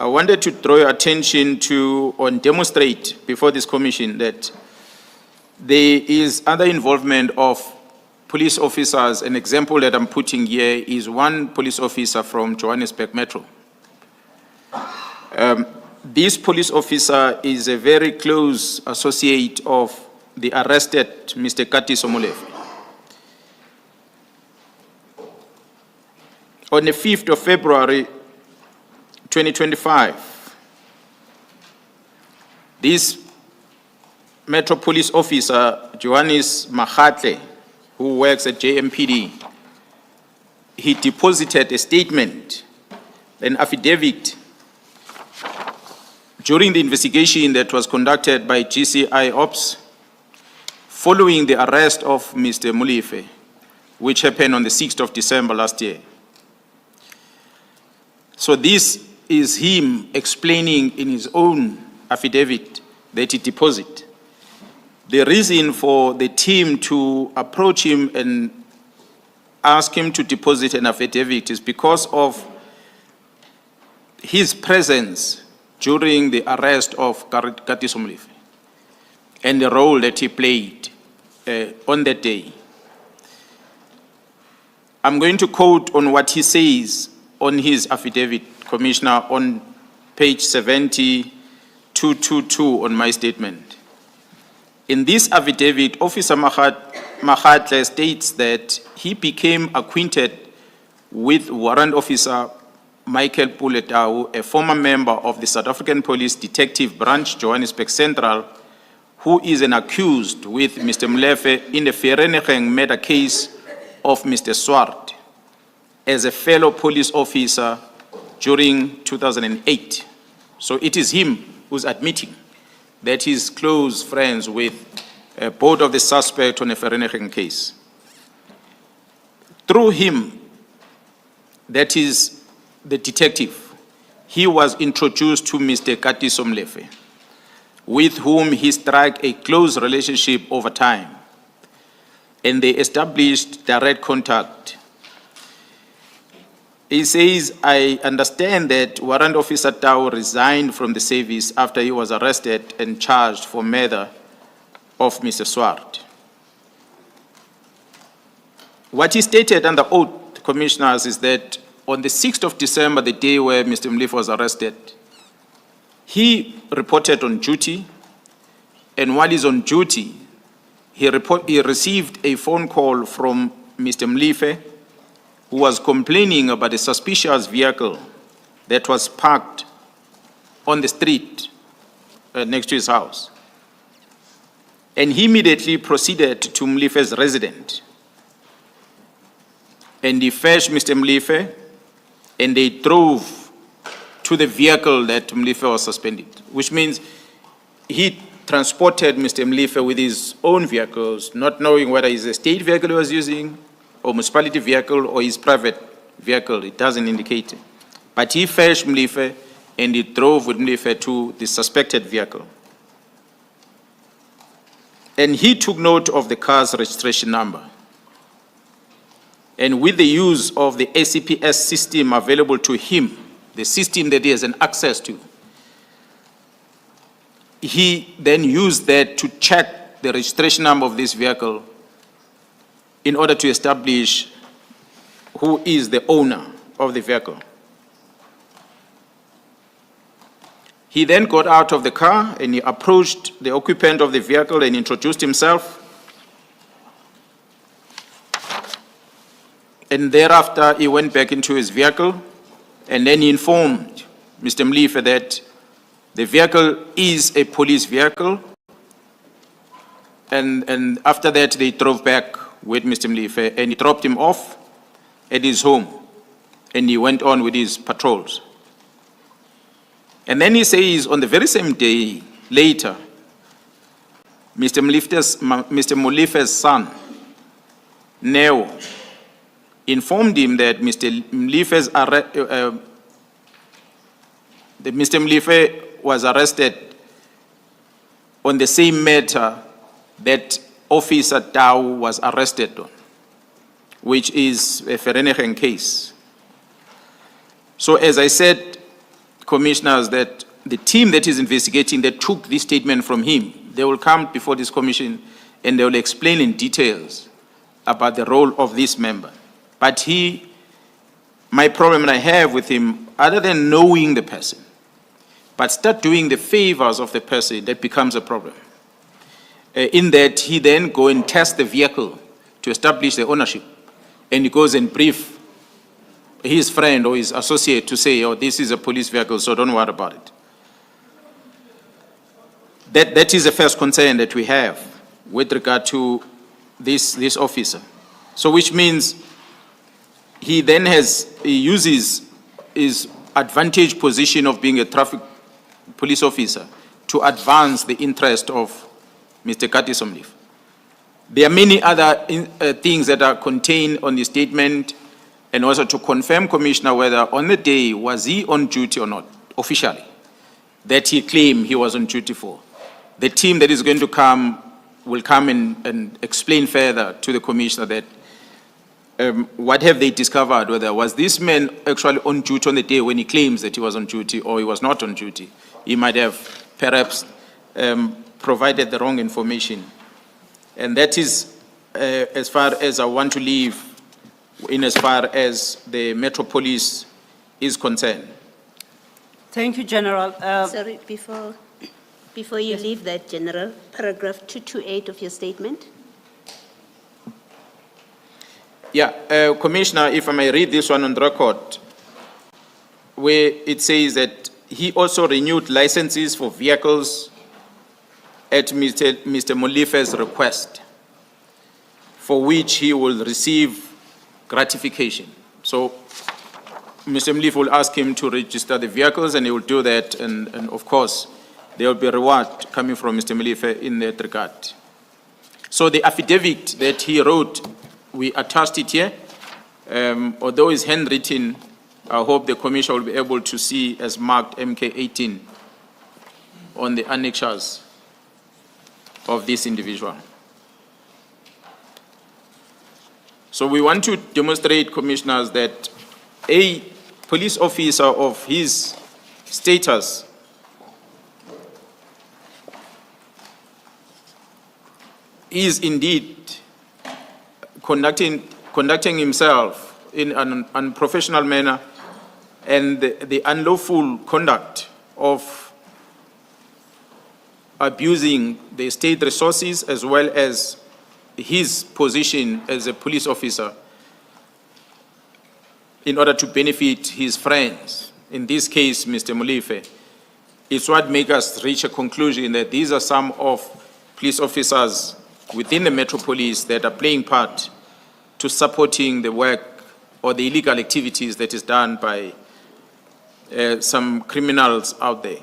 I wanted to draw your attention to, or demonstrate before this commission, that there is other involvement of police officers. An example that I'm putting here is one police officer from Johannesburg Metro. This police officer is a very close associate of the arrested Mr. Katiso Molefe. On the 5th of February, 2025, this Metro Police Officer, Johannes Mahatle, who works at JMPD, he deposited a statement, an affidavit, during the investigation that was conducted by GCI Ops following the arrest of Mr. Molefe, which happened on the 6th of December last year. So this is him explaining in his own affidavit that he deposited. The reason for the team to approach him and ask him to deposit an affidavit is because of his presence during the arrest of Katiso Molefe and the role that he played on that day. I'm going to quote on what he says on his affidavit, Commissioner, on page 7222 on my statement. In this affidavit, Officer Mahatle states that he became acquainted with Warrant Officer Michael Puletau, a former member of the South African Police Detective Branch, Johannesburg Central, who is an accused with Mr. Molefe in the Vereeniging murder case of Mr. Swart, as a fellow police officer during 2008. So it is him who's admitting that he's close friends with both of the suspects on the Vereeniging case. Through him, that is the detective, he was introduced to Mr. Katiso Molefe, with whom he struck a close relationship over time, and they established direct contact. He says, I understand that Warrant Officer Tau resigned from the service after he was arrested and charged for murder of Mr. Swart. What he stated under oath, Commissioners, is that on the 6th of December, the day where Mr. Molefe was arrested, he reported on duty, and while he's on duty, he received a phone call from Mr. Molefe, who was complaining about a suspicious vehicle that was parked on the street next to his house. And he immediately proceeded to Molefe's residence. And he fetched Mr. Molefe, and they drove to the vehicle that Molefe was suspended, which means he transported Mr. Molefe with his own vehicles, not knowing whether it's a state vehicle he was using, or municipality vehicle, or his private vehicle. It doesn't indicate. But he fetched Molefe, and he drove with Molefe to the suspected vehicle. And he took note of the car's registration number. And with the use of the ACPS system available to him, the system that he has an access to, he then used that to check the registration number of this vehicle in order to establish who is the owner of the vehicle. He then got out of the car and he approached the occupant of the vehicle and introduced himself. And thereafter, he went back into his vehicle, and then he informed Mr. Molefe that the vehicle is a police vehicle. And after that, they drove back with Mr. Molefe, and he dropped him off at his home, and he went on with his patrols. And then he says, on the very same day, later, Mr. Molefe's son, Neo, informed him that Mr. Molefe was arrested on the same matter that Officer Tau was arrested on, which is a Vereeniging case. So as I said, commissioners that the team that is investigating that took this statement from him, they will come before this commission and they will explain in details about the role of this member. But my problem that I have with him, other than knowing the person, but start doing the favors of the person, that becomes a problem. In that he then go and test the vehicle to establish the ownership, and he goes and brief his friend or his associate to say, oh, this is a police vehicle, so don't worry about it. That is the first concern that we have with regard to this officer. So which means he then he uses his advantage position of being a traffic police officer to advance the interest of Mr. Kati Somlife. There are many other things that are contained on the statement, and also to confirm, Commissioner, whether on the day was he on duty or not, officially, that he claimed he was on duty for. The team that is going to come will come and explain further to the Commissioner that what have they discovered, whether was this man actually on duty on the day when he claims that he was on duty, or he was not on duty. He might have perhaps provided the wrong information. And that is as far as I want to leave in as far as the Metropolis is concerned. Thank you, General. Sorry, before you leave that, General, paragraph 228 of your statement. Yeah, Commissioner, if I may read this one on the record, where it says that he also renewed licenses for vehicles at Mr. Molife's request, for which he will receive gratification. So Mr. Molife will ask him to register the vehicles, and he will do that, and of course, there will be a reward coming from Mr. Molife in that regard. So the affidavit that he wrote, we attached it here. Although it's handwritten, I hope the Commissioner will be able to see as marked MK18 on the annexures of this individual. So we want to demonstrate, Commissioners, that a police officer of his status is indeed conducting himself in an unprofessional manner, and the unlawful conduct of abusing the state resources as well as his position as a police officer in order to benefit his friends, in this case, Mr. Molife, is what makes us reach a conclusion that these are some of police officers within the Metropolis that are playing part to supporting the work or the illegal activities that is done by some criminals out there.